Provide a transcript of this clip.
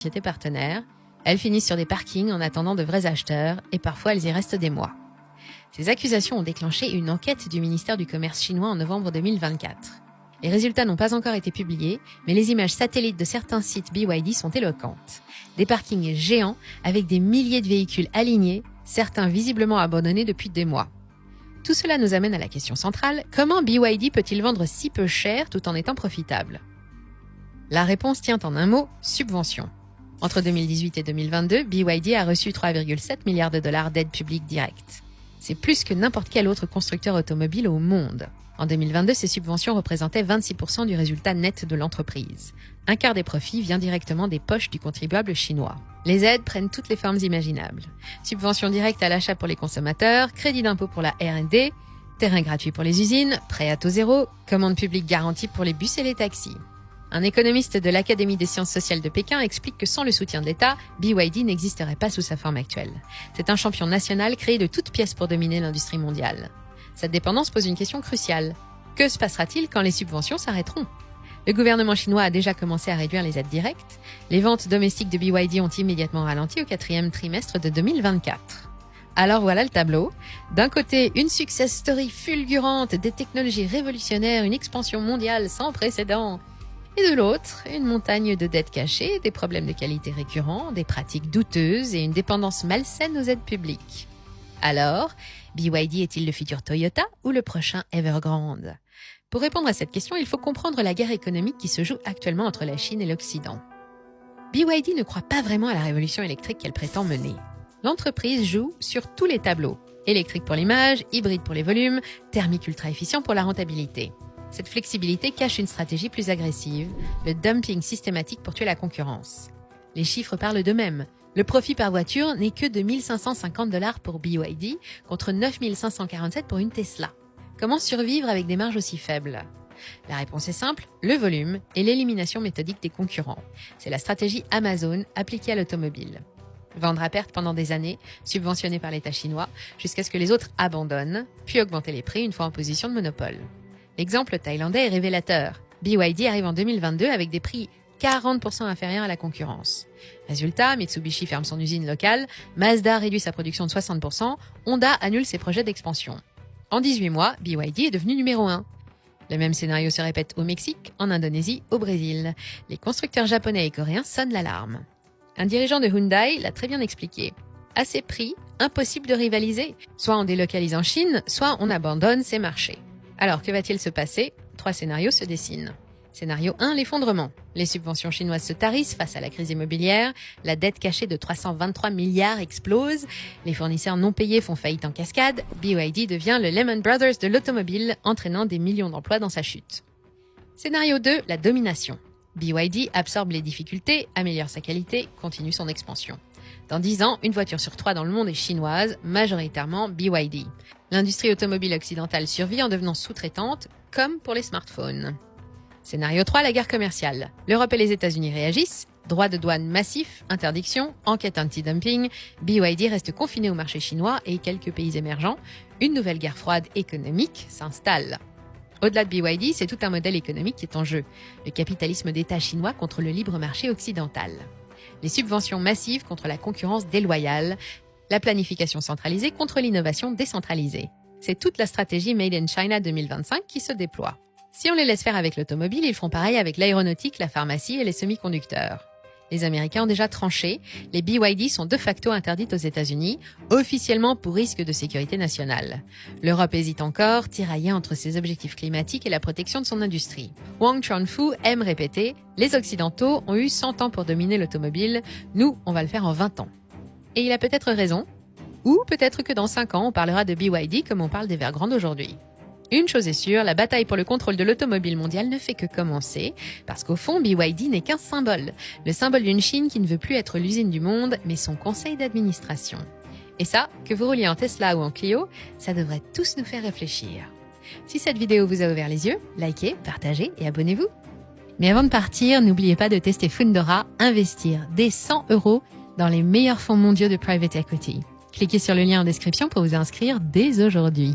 sociétés partenaires. Elles finissent sur des parkings en attendant de vrais acheteurs et parfois elles y restent des mois. Ces accusations ont déclenché une enquête du ministère du Commerce chinois en novembre 2024. Les résultats n'ont pas encore été publiés, mais les images satellites de certains sites BYD sont éloquentes. Des parkings géants avec des milliers de véhicules alignés, certains visiblement abandonnés depuis des mois. Tout cela nous amène à la question centrale, comment BYD peut-il vendre si peu cher tout en étant profitable ? La réponse tient en un mot, subvention. Entre 2018 et 2022, BYD a reçu 3,7 milliards de dollars d'aide publique directe. C'est plus que n'importe quel autre constructeur automobile au monde. En 2022, ces subventions représentaient 26% du résultat net de l'entreprise. Un quart des profits vient directement des poches du contribuable chinois. Les aides prennent toutes les formes imaginables. Subventions directes à l'achat pour les consommateurs, crédit d'impôt pour la R&D, terrain gratuit pour les usines, prêt à taux zéro, commande publique garantie pour les bus et les taxis. Un économiste de l'Académie des sciences sociales de Pékin explique que sans le soutien de l'État, BYD n'existerait pas sous sa forme actuelle. C'est un champion national créé de toutes pièces pour dominer l'industrie mondiale. Cette dépendance pose une question cruciale. Que se passera-t-il quand les subventions s'arrêteront ? Le gouvernement chinois a déjà commencé à réduire les aides directes. Les ventes domestiques de BYD ont immédiatement ralenti au 4e trimestre de 2024. Alors voilà le tableau. D'un côté, une success story fulgurante, des technologies révolutionnaires, une expansion mondiale sans précédent. Et de l'autre, une montagne de dettes cachées, des problèmes de qualité récurrents, des pratiques douteuses et une dépendance malsaine aux aides publiques. Alors, BYD est-il le futur Toyota ou le prochain Evergrande ? Pour répondre à cette question, il faut comprendre la guerre économique qui se joue actuellement entre la Chine et l'Occident. BYD ne croit pas vraiment à la révolution électrique qu'elle prétend mener. L'entreprise joue sur tous les tableaux. Électrique pour l'image, hybride pour les volumes, thermique ultra efficient pour la rentabilité. Cette flexibilité cache une stratégie plus agressive, le dumping systématique pour tuer la concurrence. Les chiffres parlent d'eux-mêmes. Le profit par voiture n'est que de 1 550 $ pour BYD contre 9 547 pour une Tesla. Comment survivre avec des marges aussi faibles ? La réponse est simple, le volume et l'élimination méthodique des concurrents. C'est la stratégie Amazon appliquée à l'automobile. Vendre à perte pendant des années, subventionné par l'État chinois, jusqu'à ce que les autres abandonnent, puis augmenter les prix une fois en position de monopole. L'exemple thaïlandais est révélateur. BYD arrive en 2022 avec des prix 40% inférieurs à la concurrence. Résultat, Mitsubishi ferme son usine locale, Mazda réduit sa production de 60%, Honda annule ses projets d'expansion. En 18 mois, BYD est devenu numéro 1. Le même scénario se répète au Mexique, en Indonésie, au Brésil. Les constructeurs japonais et coréens sonnent l'alarme. Un dirigeant de Hyundai l'a très bien expliqué. À ces prix, impossible de rivaliser. Soit on délocalise en Chine, soit on abandonne ces marchés. Alors, que va-t-il se passer ? 3 scénarios se dessinent. Scénario 1, l'effondrement. Les subventions chinoises se tarissent face à la crise immobilière, la dette cachée de 323 milliards explose, les fournisseurs non payés font faillite en cascade, BYD devient le Lehman Brothers de l'automobile, entraînant des millions d'emplois dans sa chute. Scénario 2, la domination. BYD absorbe les difficultés, améliore sa qualité, continue son expansion. Dans 10 ans, une voiture sur 3 dans le monde est chinoise, majoritairement BYD. L'industrie automobile occidentale survit en devenant sous-traitante, comme pour les smartphones. Scénario 3, la guerre commerciale. L'Europe et les États-Unis réagissent. Droits de douane massifs, interdiction, enquête anti-dumping. BYD reste confiné au marché chinois et quelques pays émergents. Une nouvelle guerre froide économique s'installe. Au-delà de BYD, c'est tout un modèle économique qui est en jeu. Le capitalisme d'État chinois contre le libre marché occidental. Les subventions massives contre la concurrence déloyale. La planification centralisée contre l'innovation décentralisée. C'est toute la stratégie Made in China 2025 qui se déploie. Si on les laisse faire avec l'automobile, ils feront pareil avec l'aéronautique, la pharmacie et les semi-conducteurs. Les Américains ont déjà tranché, les BYD sont de facto interdites aux États-Unis, officiellement pour risque de sécurité nationale. L'Europe hésite encore, tiraillée entre ses objectifs climatiques et la protection de son industrie. Wang Chuanfu aime répéter « Les Occidentaux ont eu 100 ans pour dominer l'automobile, nous, on va le faire en 20 ans ». Et il a peut-être raison, ou peut-être que dans 5 ans, on parlera de BYD comme on parle d'Evergrande aujourd'hui. Une chose est sûre, la bataille pour le contrôle de l'automobile mondiale ne fait que commencer, parce qu'au fond, BYD n'est qu'un symbole. Le symbole d'une Chine qui ne veut plus être l'usine du monde, mais son conseil d'administration. Et ça, que vous rouliez en Tesla ou en Clio, ça devrait tous nous faire réfléchir. Si cette vidéo vous a ouvert les yeux, likez, partagez et abonnez-vous. Mais avant de partir, n'oubliez pas de tester Fundora, investir dès 100 € dans les meilleurs fonds mondiaux de private equity. Cliquez sur le lien en description pour vous inscrire dès aujourd'hui.